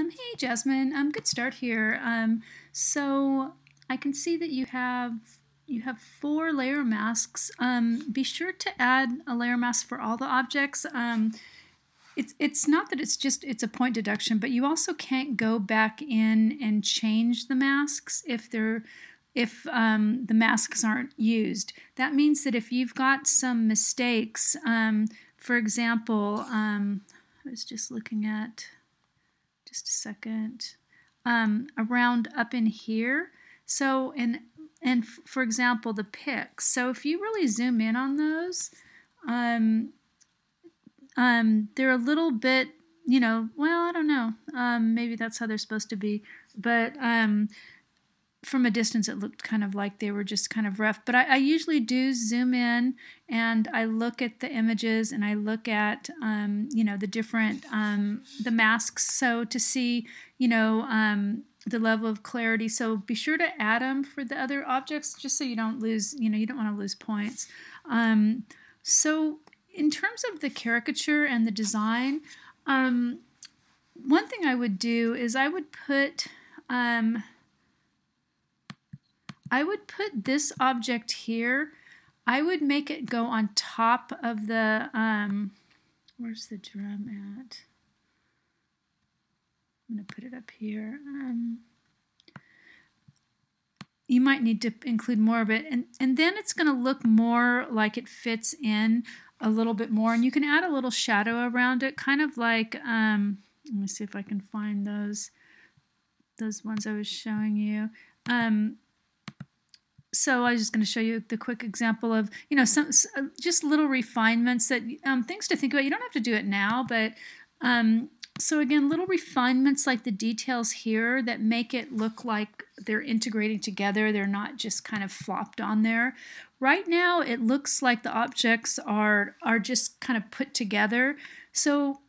Hey Jasmine, good start here. So I can see that you have 4 layer masks. Be sure to add a layer mask for all the objects. It's not that it's a point deduction, but you also can't go back in and change the masks if the masks aren't used. That means that if you've got some mistakes, for example, I was just looking at just a second, around up in here. So, for example, the picks. So if you really zoom in on those, they're a little bit, well, I don't know. Maybe that's how they're supposed to be. But from a distance, it looked kind of like they were just kind of rough. But I usually do zoom in and I look at the images and I look at, the different, the masks. So to see, the level of clarity. So be sure to add them for the other objects just so you don't lose, you don't want to lose points. So in terms of the caricature and the design, one thing I would do is I would put this object here. I would make it go on top of the, where's the drum at? I'm going to put it up here. You might need to include more of it. And then it's going to look more like it fits in a little bit more. And you can add a little shadow around it, kind of like, let me see if I can find those ones I was showing you. So I was just going to show you the quick example of, some just little refinements that, things to think about. You don't have to do it now, but so again, little refinements like the details here that make it look like they're integrating together. They're not just kind of flopped on there. Right now, it looks like the objects are just kind of put together. So,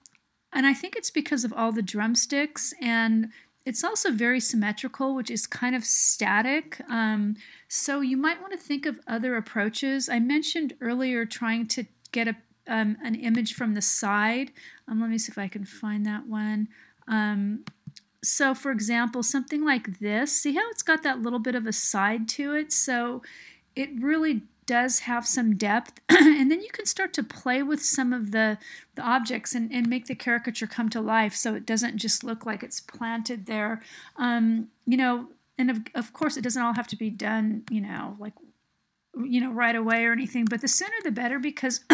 and I think it's because of all the drumsticks, and it's also very symmetrical, which is kind of static. So you might want to think of other approaches. I mentioned earlier trying to get an image from the side. Let me see if I can find that one. So for example, something like this. See how it's got that little bit of a side to it? So it really does have some depth. And then you can start to play with some of the objects and make the caricature come to life so it doesn't just look like it's planted there. And of course it doesn't all have to be done, right away or anything, but the sooner the better, because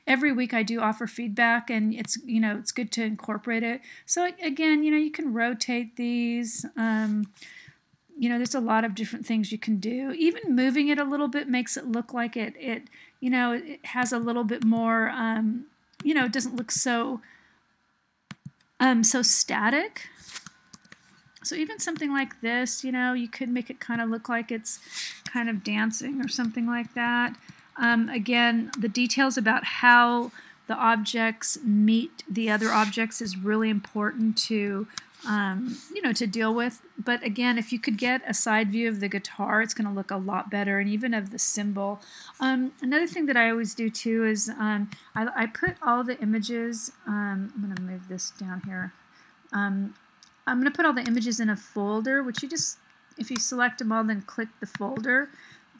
every week I do offer feedback and it's good to incorporate it. So again, you can rotate these. There's a lot of different things you can do. Even moving it a little bit makes it look like it has a little bit more, it doesn't look so static. So even something like this, you could make it kind of look like it's kind of dancing or something like that. Again, the details about how the objects meet the other objects is really important to, to deal with. But again, if you could get a side view of the guitar, it's going to look a lot better, and even of the cymbal. Another thing that I always do too is I put all the images, I'm going to move this down here. I'm going to put all the images in a folder, which if you select them all, then click the folder,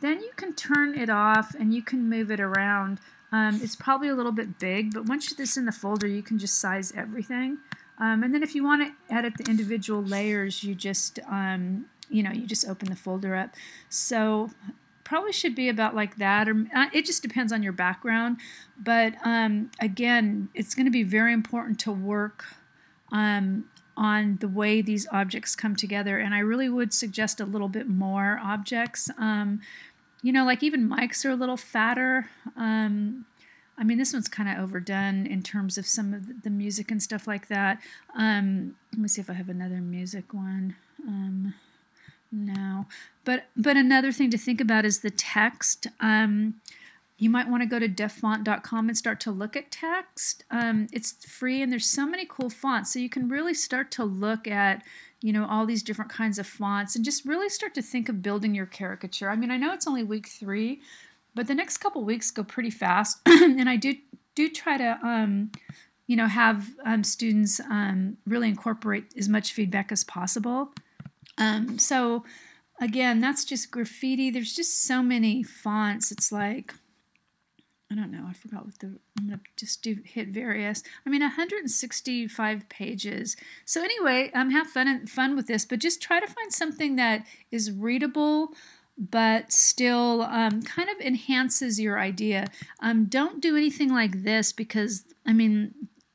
then you can turn it off and you can move it around. It's probably a little bit big, but once it's in the folder, you can just size everything. And then if you want to edit the individual layers, you just, you just open the folder up. So probably should be about like that, or it just depends on your background. But again, it's going to be very important to work on the way these objects come together, and I really would suggest a little bit more objects. Like even mics are a little fatter. I mean, this one's kind of overdone in terms of some of the music and stuff like that. Let me see if I have another music one. No, but another thing to think about is the text. You might want to go to deaffont.com and start to look at text. It's free, and there's so many cool fonts, so you can really start to look at, all these different kinds of fonts and just really start to think of building your caricature. I mean, I know it's only week 3, but the next couple weeks go pretty fast, and I do try to have students really incorporate as much feedback as possible. So again, that's just graffiti. There's just so many fonts. It's like, I don't know, I forgot I'm going to just hit various. 165 pages. So anyway, have fun with this, but just try to find something that is readable, but still kind of enhances your idea. Don't do anything like this because,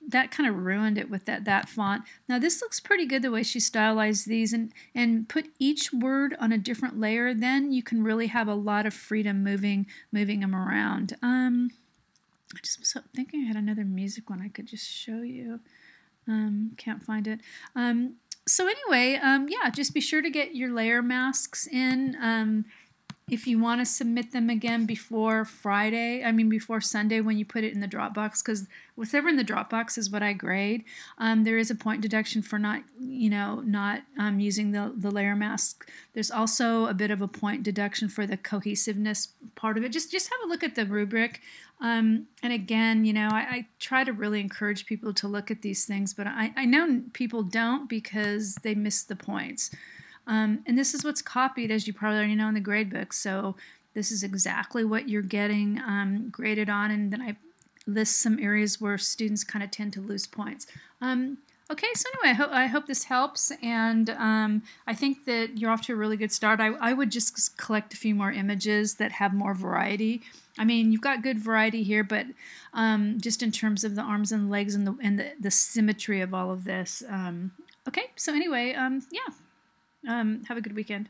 that kind of ruined it with that font. Now this looks pretty good the way she stylized these, and put each word on a different layer. Then you can really have a lot of freedom moving them around. I just was thinking I had another music one I could just show you. Can't find it. So anyway, yeah, just be sure to get your layer masks in. If you want to submit them again before before Sunday when you put it in the Dropbox, because whatever in the Dropbox is what I grade. There is a point deduction for not using the layer mask. There's also a bit of a point deduction for the cohesiveness part of it. Just have a look at the rubric. And again, I try to really encourage people to look at these things, but I know people don't because they miss the points. And this is what's copied, as you probably already know, in the grade book. So this is exactly what you're getting graded on. And then I list some areas where students kind of tend to lose points. Okay, so anyway, I hope this helps. And I think that you're off to a really good start. I would just collect a few more images that have more variety. You've got good variety here, but just in terms of the arms and legs and the symmetry of all of this. Okay, so anyway, yeah. Have a good weekend.